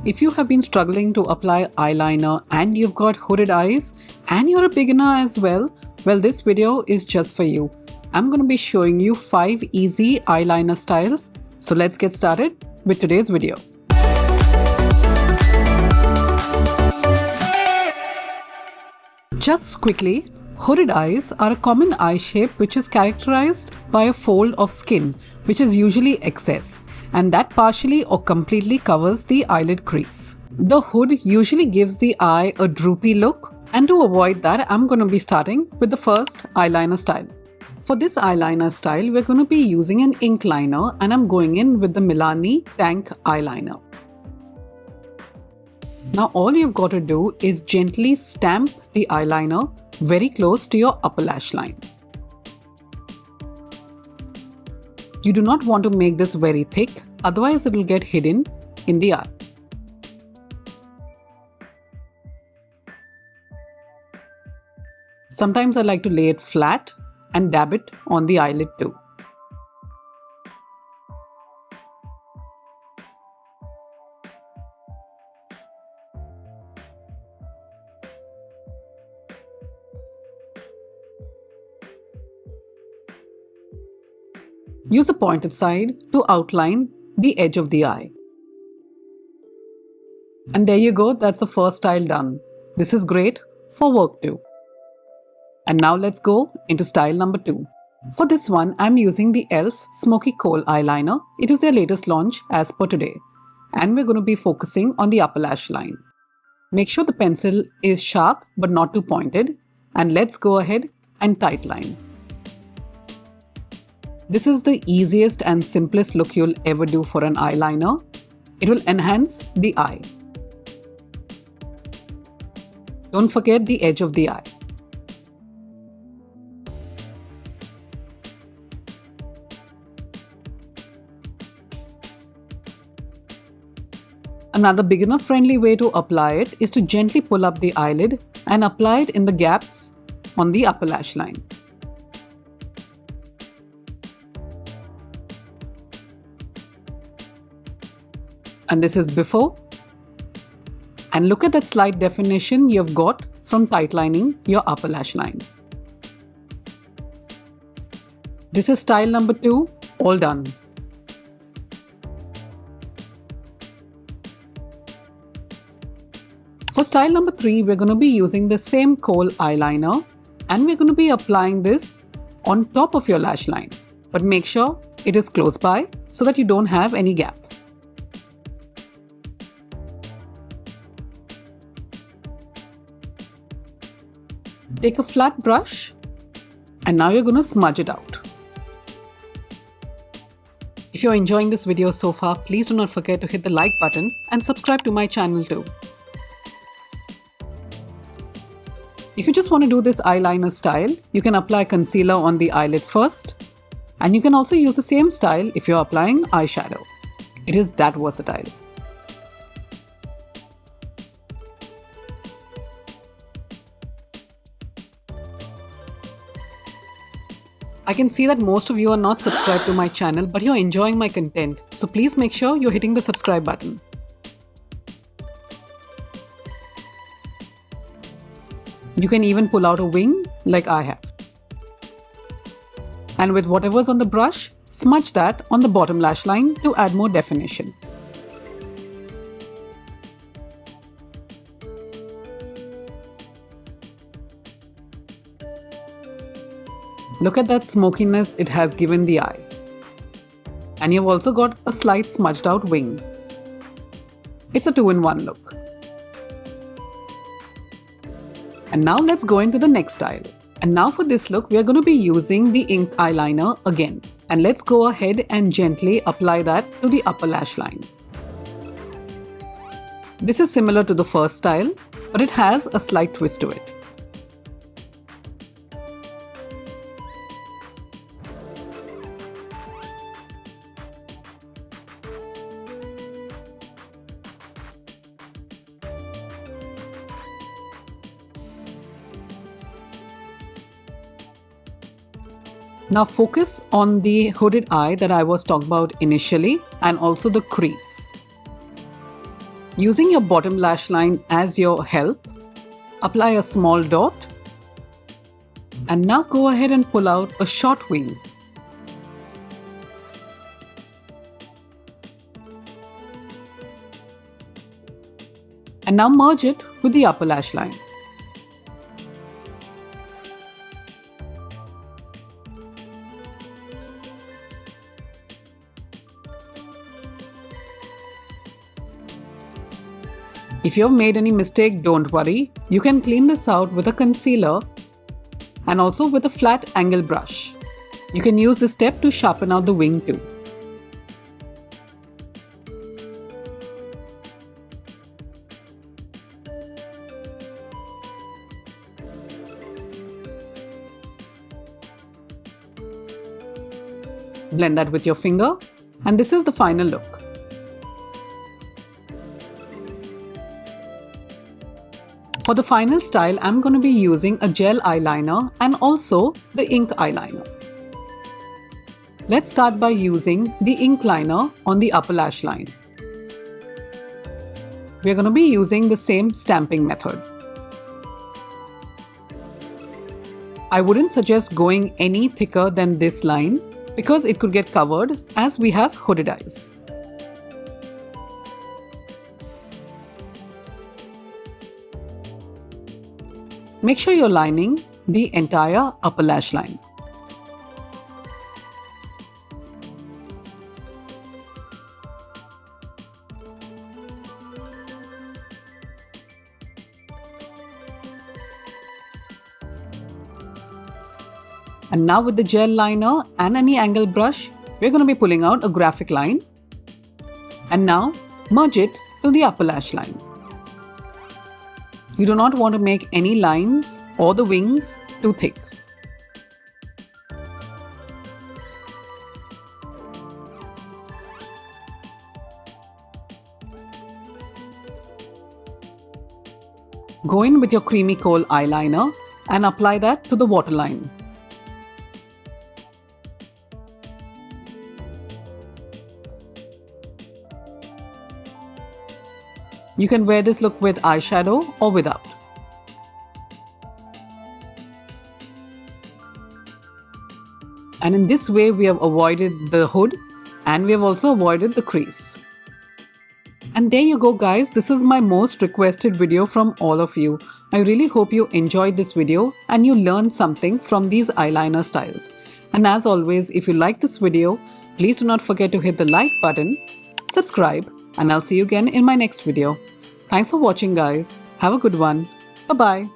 If you have been struggling to apply eyeliner and you've got hooded eyes and you're a beginner as well, this video is just for you. I'm going to be showing you 5 easy eyeliner styles. So let's get started with today's video. Just quickly, hooded eyes are a common eye shape which is characterized by a fold of skin, which is usually excess, and that partially or completely covers the eyelid crease. The hood usually gives the eye a droopy look, and to avoid that, I'm going to be starting with the first eyeliner style. For this eyeliner style, we're going to be using an ink liner, and I'm going in with the Milani Tank eyeliner. Now all you've got to do is gently stamp the eyeliner very close to your upper lash line. You do not want to make this very thick, otherwise it will get hidden in the eye. Sometimes I like to lay it flat and dab it on the eyelid too. Use the pointed side to outline the edge of the eye. And there you go, that's the first style done. This is great for work too. And now let's go into style number 2. For this one, I'm using the e.l.f. Smoky Kohl eyeliner. It is their latest launch as per today. And we're going to be focusing on the upper lash line. Make sure the pencil is sharp but not too pointed. And let's go ahead and tightline. This is the easiest and simplest look you'll ever do for an eyeliner. It will enhance the eye. Don't forget the edge of the eye. Another beginner-friendly way to apply it is to gently pull up the eyelid and apply it in the gaps on the upper lash line. And this is before. And look at that slight definition you've got from tightlining your upper lash line. This is style number 2, all done. For style number 3, we're going to be using the same kohl eyeliner, and we're going to be applying this on top of your lash line. But make sure it is close by so that you don't have any gap. Take a flat brush and now you're going to smudge it out. If you're enjoying this video so far, please do not forget to hit the like button and subscribe to my channel too. If you just want to do this eyeliner style, you can apply concealer on the eyelid first, and you can also use the same style if you're applying eyeshadow. It is that versatile. I can see that most of you are not subscribed to my channel, but you're enjoying my content. So please make sure you're hitting the subscribe button. You can even pull out a wing like I have. And with whatever's on the brush, smudge that on the bottom lash line to add more definition. Look at that smokiness it has given the eye. And you've also got a slight smudged out wing. It's a 2-in-1 look. And now let's go into the next style. And now for this look, we are going to be using the ink eyeliner again. And let's go ahead and gently apply that to the upper lash line. This is similar to the first style, but it has a slight twist to it. Now focus on the hooded eye that I was talking about initially, and also the crease. Using your bottom lash line as your help, apply a small dot and now go ahead and pull out a short wing. And now merge it with the upper lash line. If you have made any mistake, don't worry. You can clean this out with a concealer and also with a flat angle brush. You can use this step to sharpen out the wing too. Blend that with your finger, and this is the final look. For the final style, I'm going to be using a gel eyeliner and also the ink eyeliner. Let's start by using the ink liner on the upper lash line. We're going to be using the same stamping method. I wouldn't suggest going any thicker than this line because it could get covered as we have hooded eyes. Make sure you're lining the entire upper lash line. And now with the gel liner and any angle brush, we're going to be pulling out a graphic line. And now merge it to the upper lash line. You do not want to make any lines or the wings too thick. Go in with your creamy kohl eyeliner and apply that to the waterline. You can wear this look with eyeshadow or without. And in this way, we have avoided the hood and we have also avoided the crease. And there you go guys, this is my most requested video from all of you. I really hope you enjoyed this video and you learned something from these eyeliner styles. And as always, if you like this video, please do not forget to hit the like button, subscribe, and I'll see you again in my next video. Thanks for watching guys. Have a good one. Bye-bye.